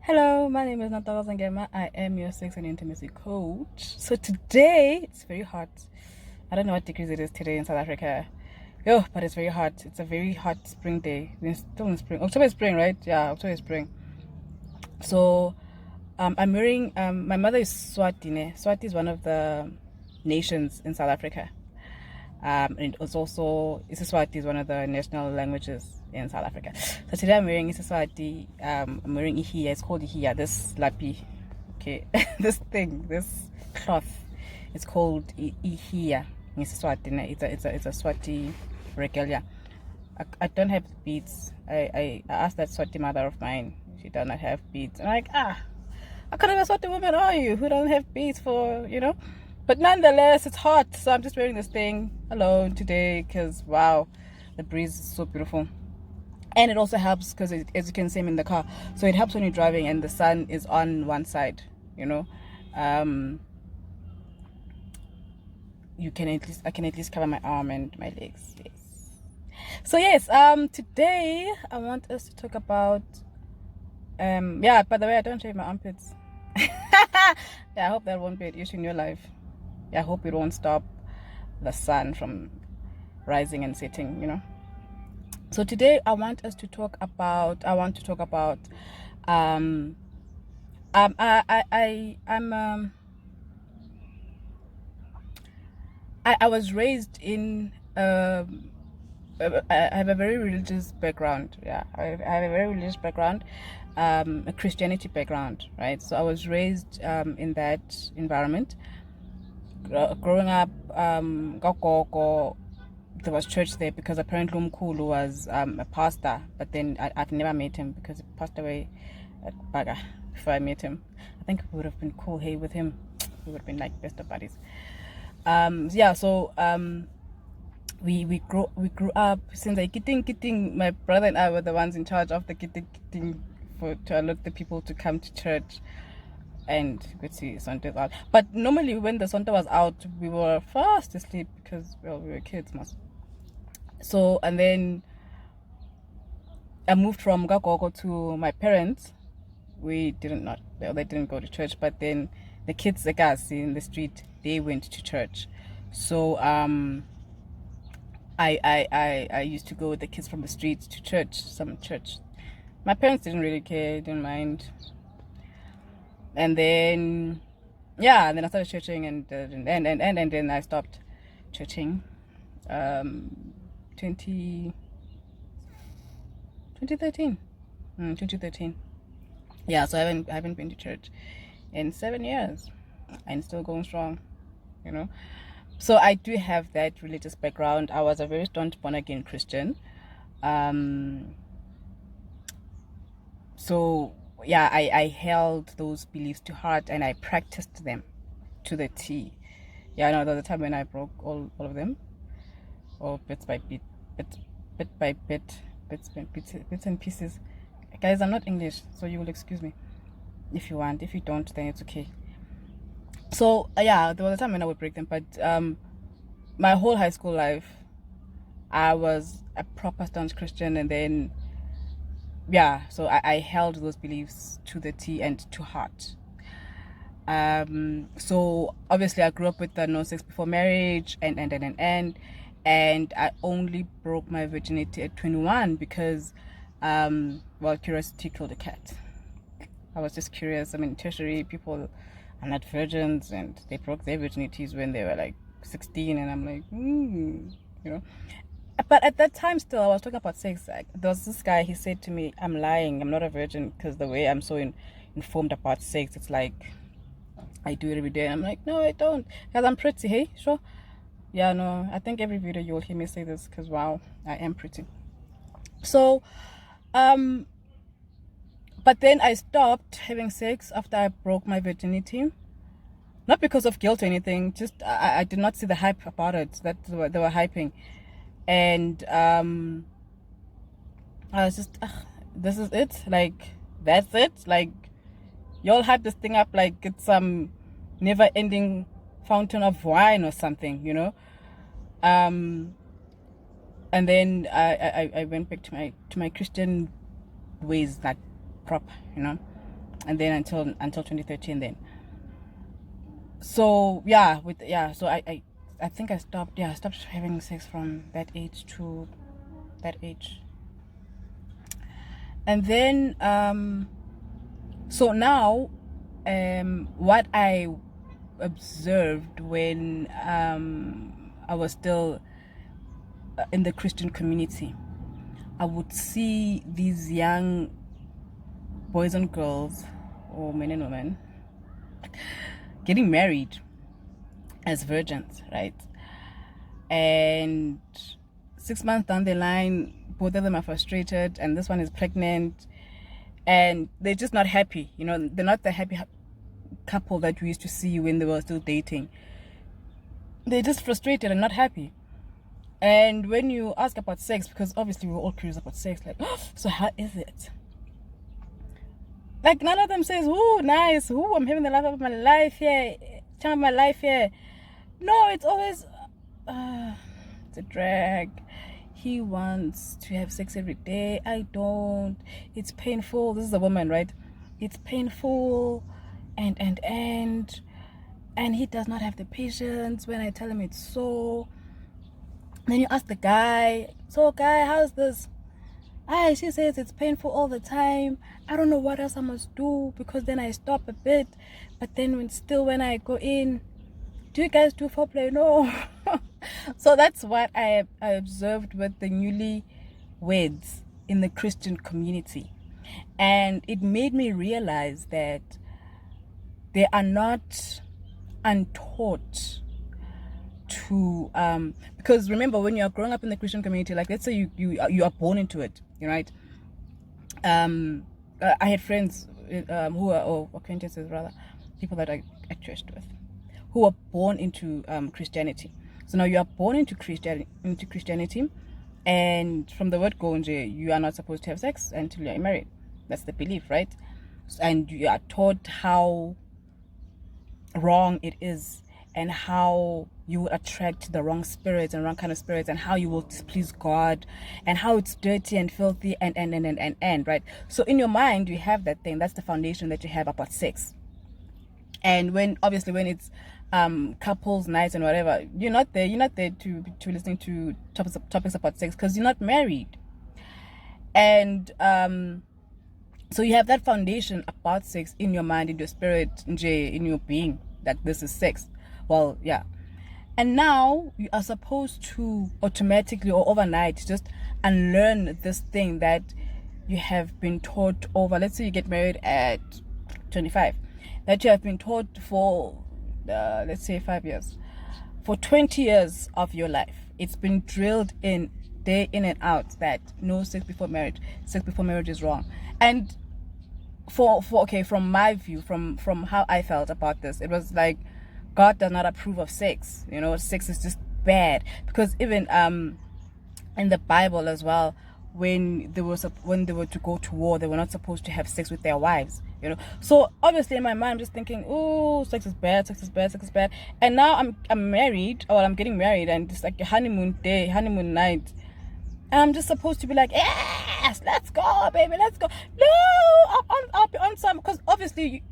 Hello, my name is Natalia Zangema. I am your sex and intimacy coach. So today it's very hot. I don't know what degrees it is today in South Africa. Yo, but it's very hot. It's a very hot spring day. We're still in spring. October is spring, right? Yeah, October is spring. So I'm wearing my mother is Swati. Swati is one of the nations in South Africa. And it's also Isiswati is one of the national languages in South Africa. So today I'm wearing Isiswati. I'm wearing Ihia. It's called Ihia. This lapi, okay, this cloth, it's called Ihia. Isiswati. It's a Swati regalia. I don't have beads. I asked that Swati mother of mine. She does not have beads. I'm like, what kind of a Swati woman are you who doesn't have beads for? But nonetheless, it's hot, so I'm just wearing this thing alone today because, wow, the breeze is so beautiful. And it also helps because, as you can see, I'm in the car. So it helps when you're driving and the sun is on one side, you know. I can at least cover my arm and my legs. Yes. So yes, today I want us to talk about, yeah, by the way, I don't shave my armpits. Yeah, I hope that won't be an issue in your life. I hope it won't stop the sun from rising and setting. So today I want to talk about um I was raised in I have a very religious background. Yeah, I have a very religious background, a Christianity background, right? So I was raised in that environment. Growing up, Gogo, there was church there because apparently Umkulu was a pastor, but then I've never met him because he passed away at Baga before I met him. I think it would have been cool, hey, with him. We would have been like best of buddies. We grew up since like kitting. My brother and I were the ones in charge of the kitting to allow the people to come to church and you could see Sonte out. But normally when the Sonte was out, we were fast asleep because, well, we were kids. So, and then I moved from Gagogo to my parents. They didn't go to church, but then the kids, the guys in the street, they went to church. So, I used to go with the kids from the street to church, some church. My parents didn't really care, didn't mind. And then and then I started churching and then I stopped churching 2013. 2013. Yeah, so I haven't been to church in 7 years and still going strong. So I do have that religious background. I was a very staunch born again Christian. So yeah, I held those beliefs to heart and I practiced them to the T. Yeah, I know there was a time when I broke all of them, or bits by bit, bit by bit, bits and pieces. Guys, I'm not English, so you will excuse me if you want. If you don't, then it's okay. So yeah, there was a time when I would break them, but my whole high school life, I was a proper staunch Christian, and then so I held those beliefs to the T and to heart. So obviously I grew up with the no sex before marriage and I only broke my virginity at 21 because curiosity killed a cat. I was just curious. I mean, tertiary people are not virgins and they broke their virginities when they were like 16 and I'm like But at that time still I was talking about sex. Like, there was this guy, he said to me, I'm lying, I'm not a virgin because the way I'm so informed about sex, it's like I do it every day. And I'm like, no, I don't, because I'm pretty. Hey, sure. Yeah, no, I think every video you'll hear me say this because, wow, I am pretty. So but then I stopped having sex after I broke my virginity, not because of guilt or anything, just I did not see the hype about it that they were hyping. And I was just, this is it, like, that's it, like, y'all hype this thing up like it's some never-ending fountain of wine or something. And then I went back to my Christian ways, like proper. and then until 2013 then. So yeah, so I think I stopped having sex from that age to that age. And then so now what I observed when I was still in the Christian community, I would see these young boys and girls, or men and women, getting married as virgins, right? And 6 months down the line, both of them are frustrated, and this one is pregnant, and they're just not happy. They're not the happy couple that we used to see when they were still dating. They're just frustrated and not happy. And when you ask about sex, because obviously we're all curious about sex, like, oh, so how is it? Like, none of them says, "Ooh, nice. Ooh, I'm having the love of my life here. Time of my life here." No, it's always, it's a drag. He wants to have sex every day. I don't. It's painful. This is a woman, right? It's painful, and he does not have the patience when I tell him it's so. Then you ask the guy, "So, guy, how's this?" She says it's painful all the time. I don't know what else I must do, because then I stop a bit. But then when I go in, do you guys do foreplay? No. So that's what I observed with the newly weds in the Christian community. And it made me realize that they are not untaught to because remember, when you're growing up in the Christian community, like, let's say you are born into it, right? I had friends who are, or acquaintances rather, people that I churched with, who were born into Christianity. So now you are born into Christianity, and from the word go, you are not supposed to have sex until you are married. That's the belief, right? And you are taught how wrong it is, and how you will attract the wrong spirits and wrong kind of spirits, and how you will displease God, and how it's dirty and filthy, and right? So in your mind, you have that thing. That's the foundation that you have about sex. And when it's couples nights and whatever, you're not there to listening to topics about sex, because you're not married. And so you have that foundation about sex in your mind, in your spirit, in your being, that this is sex. Well, yeah. And now you are supposed to automatically or overnight just unlearn this thing that you have been taught over. Let's say you get married at 25, that you have been taught for let's say 5 years, for 20 years of your life. It's been drilled in, day in and out, that no sex before marriage. Sex before marriage is wrong. And from my view, from how I felt about this, it was like, God does not approve of sex. Sex is just bad. Because even in the Bible as well, when they were to go to war, they were not supposed to have sex with their wives. So obviously in my mind, I'm just thinking, oh, sex is bad. And now I'm married, or I'm getting married, and it's like a honeymoon night, and I'm just supposed to be like, yes, let's go, baby, let's go. No, I'll be on some, because obviously,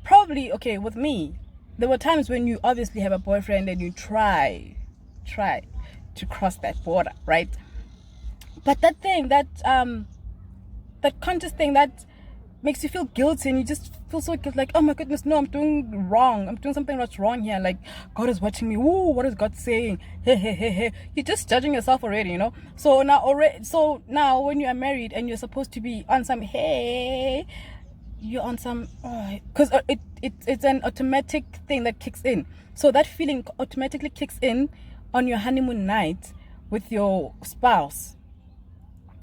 probably, okay, with me, there were times when you obviously have a boyfriend and you try to cross that border, right? But that thing, that conscious thing that makes you feel guilty, and you just feel so guilty, like, oh my goodness, no, I'm doing wrong. I'm doing something that's wrong here. Like, God is watching me. Ooh, what is God saying? Hey. You're just judging yourself already, So now when you are married and you're supposed to be on some, hey, you're on some, because it's an automatic thing that kicks in. So that feeling automatically kicks in on your honeymoon night with your spouse,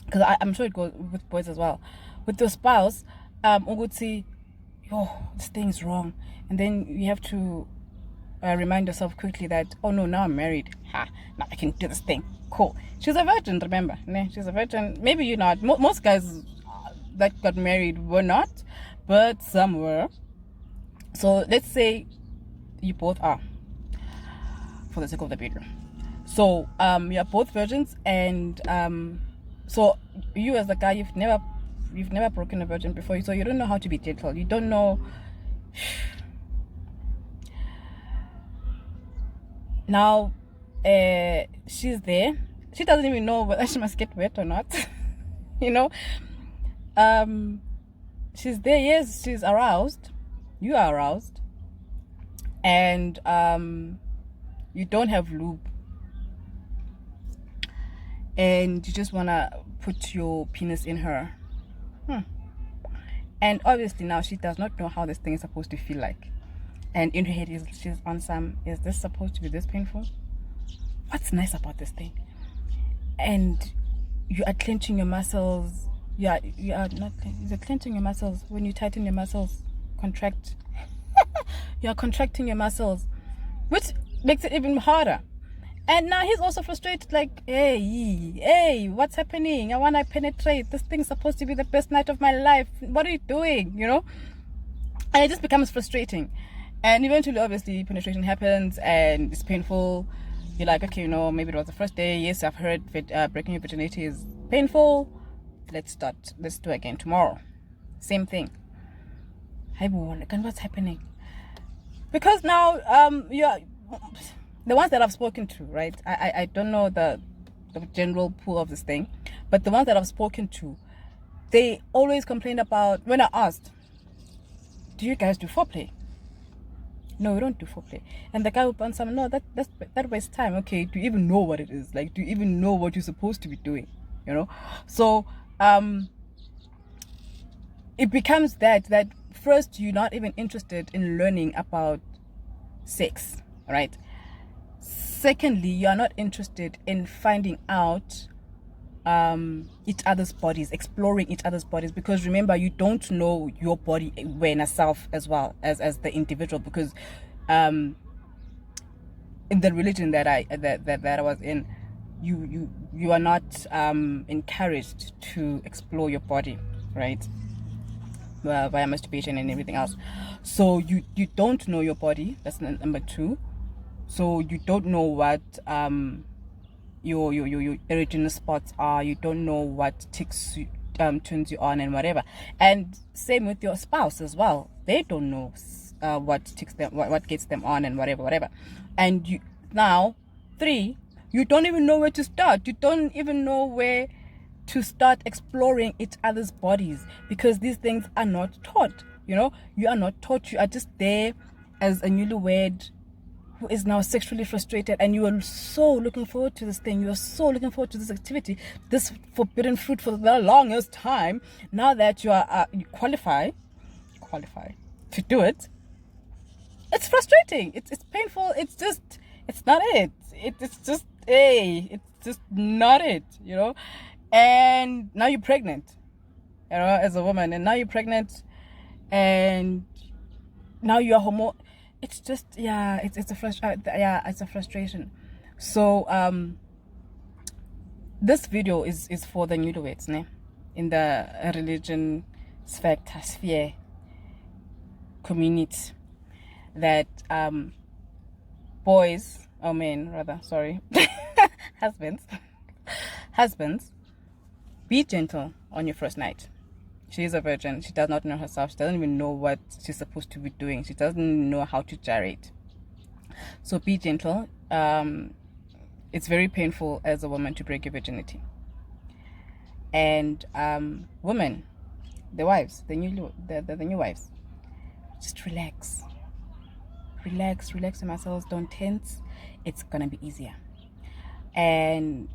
because I'm sure it goes with boys as well. With your spouse, Uguti, this thing is wrong, and then you have to remind yourself quickly that, oh no, now I'm married. Now I can do this thing. Cool. She's a virgin, remember? She's a virgin. Maybe you're not. Most guys that got married were not, but some were. So let's say you both are, for the sake of the video. So you're both virgins, and so you as the guy, you've never you've never broken a virgin before, so you don't know how to be gentle. You don't know. Now, she's there. She doesn't even know whether she must get wet or not. You know, she's there. Yes, she's aroused. You are aroused, and you don't have lube, and you just wanna put your penis in her. And obviously now she does not know how this thing is supposed to feel like. And in her head, she's on some, is this supposed to be this painful? What's nice about this thing? And you are clenching your muscles. You are not, you're clenching your muscles. When you tighten your muscles, contract. You are contracting your muscles, which makes it even harder. And now he's also frustrated, like, hey, what's happening? I want to penetrate. This thing's supposed to be the best night of my life. What are you doing? You know? And it just becomes frustrating. And eventually, obviously, penetration happens and it's painful. You're like, okay, you know, maybe it was the first day. Yes, I've heard breaking your virginity is painful. Let's start. Let's do again tomorrow. Same thing. Hi, and what's happening? Because now, you're the ones that I've spoken to, right? I don't know the general pool of this thing, but the ones that I've spoken to, they always complain about, when I asked, do you guys do foreplay? No, we don't do foreplay. And the guy would answer, no, that wastes time. Okay, do you even know what it is? Like, do you even know what you're supposed to be doing? You know? So it becomes that first, you're not even interested in learning about sex, right? Secondly, you are not interested in finding out each other's bodies, exploring each other's bodies, because remember, you don't know your body awareness self as well as the individual, because in the religion that I was in, you are not encouraged to explore your body, right? Via masturbation and everything else. So you don't know your body. That's number two. So you don't know what your erogenous spots are. You don't know what ticks turns you on and whatever. And same with your spouse as well. They don't know what ticks them, what gets them on and whatever. And you now, three, you don't even know where to start. You don't even know where to start exploring each other's bodies, because these things are not taught. You know, you are not taught. You are just there as a newlywed who is now sexually frustrated, and you are so looking forward to this thing. You are so looking forward to this activity, this forbidden fruit for the longest time. Now that you are you qualify to do it, it's frustrating. It's painful. It's not it. It's just not it. You know, and now you're pregnant. You know, as a woman, and now you're pregnant, and now you are homo. It's just, it's a frustration. So this video is for the newlyweds, ne? In the religion sphere community, that boys, or men rather, sorry, husbands, be gentle on your first night. She is a virgin. She does not know herself. She doesn't even know what she's supposed to be doing. She doesn't know how to gyrate. So be gentle. It's very painful as a woman to break your virginity. And women, the wives, the new wives, just relax. Relax your muscles. Don't tense. It's gonna be easier. And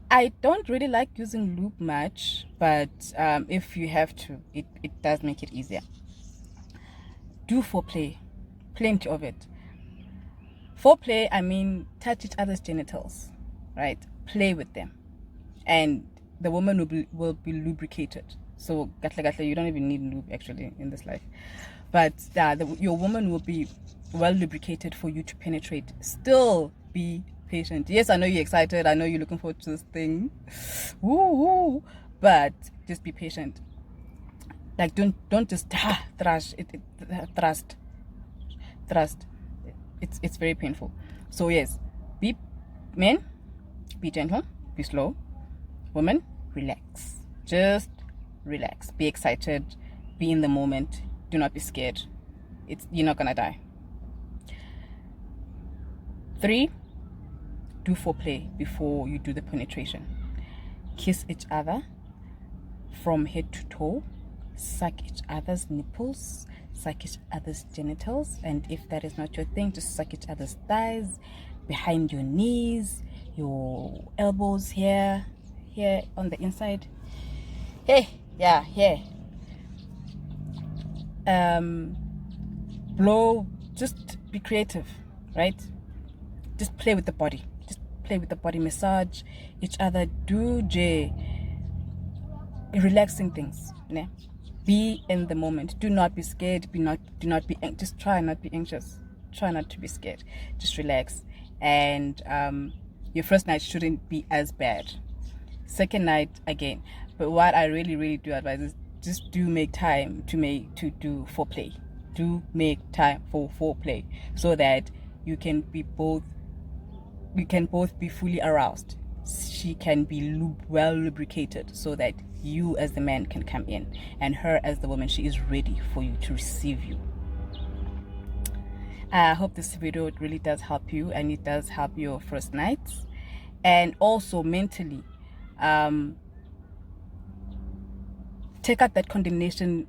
I don't really like using lube much, but if you have to, it does make it easier. Do foreplay, plenty of it. Foreplay, I mean, touch each other's genitals, right? Play with them, and the woman will be lubricated. So you don't even need lube actually in this life, but your woman will be well lubricated for you to penetrate. Still be patient. Yes, I know you're excited. I know you're looking forward to this thing. Woo! But just be patient. Like don't just thrust. It's very painful. So yes, men, be gentle, be slow. Women, relax. Just relax, be excited, be in the moment, do not be scared. You're not gonna die. 3, do foreplay before you do the penetration. Kiss each other from head to toe, suck each other's nipples, suck each other's genitals, and if that is not your thing, just suck each other's thighs, behind your knees, your elbows, here on the inside, here. Blow, just be creative, right? Just play with the body, massage each other, do relaxing things, né? Be in the moment, do not be scared, just try not be anxious, try not to be scared, just relax. And your first night shouldn't be as bad. Second night again, but what I really do advise is just do make time to do foreplay. Do make time for foreplay so that you can both be fully aroused. She can be well lubricated so that you as the man can come in, and her as the woman, she is ready for you to receive you. I hope this video really does help you, and it does help your first nights. And also mentally, take out that condemnation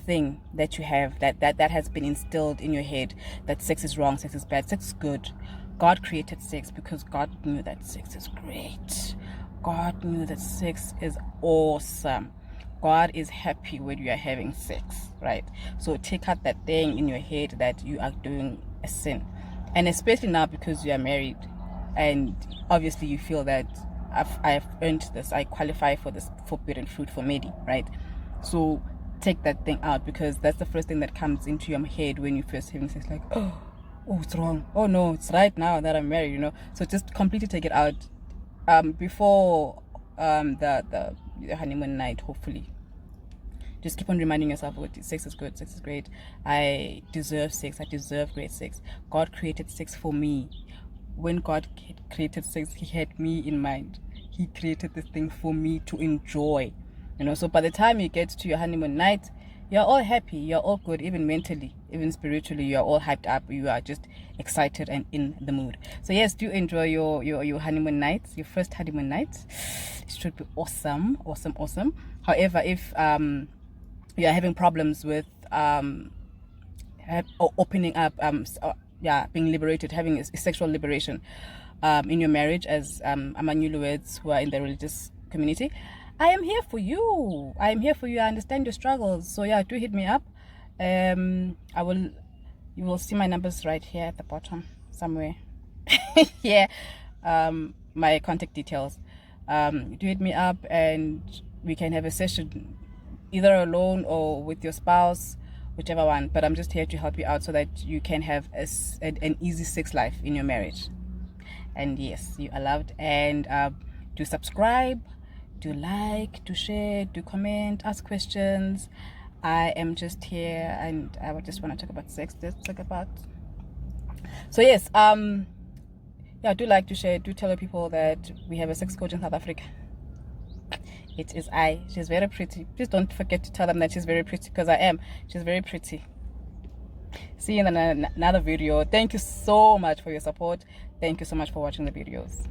thing that you have, that has been instilled in your head, that sex is wrong, sex is bad. Sex is good. God created sex because God knew that sex is great. God knew that sex is awesome. God is happy when you are having sex, right? So take out that thing in your head that you are doing a sin. And especially now, because you are married and obviously you feel that I've earned this, I qualify for this forbidden fruit for Medi, right? So take that thing out, because that's the first thing that comes into your head when you first having sex, like, oh, it's wrong. Oh no, it's right now that I'm married, So just completely take it out before the honeymoon night, hopefully. Just keep on reminding yourself, sex is good, sex is great. I deserve sex, I deserve great sex. God created sex for me. When God created sex, he had me in mind. He created this thing for me to enjoy. So by the time you get to your honeymoon night, you're all happy, you're all good, even mentally, even spiritually, you're all hyped up, you are just excited and in the mood. So yes, do enjoy your honeymoon nights, your first honeymoon night. It should be awesome. However, if you're having problems with opening up, being liberated, having a sexual liberation in your marriage, as among newlyweds who are in the religious community, I am here for you. I understand your struggles. So yeah, do hit me up. You will see my numbers right here at the bottom somewhere. Yeah. My contact details. Do hit me up and we can have a session either alone or with your spouse, whichever one. But I'm just here to help you out so that you can have an easy sex life in your marriage. And yes, you are loved. And do subscribe, do like, do share, do comment, ask questions. I am just here and I would just want to talk about sex. So yes, do like, do share, do tell people that we have a sex coach in South Africa. It is I. She's very pretty. Please don't forget to tell them that she's very pretty, because I am. She's very pretty. See you in another video. Thank you so much for your support. Thank you so much for watching the videos.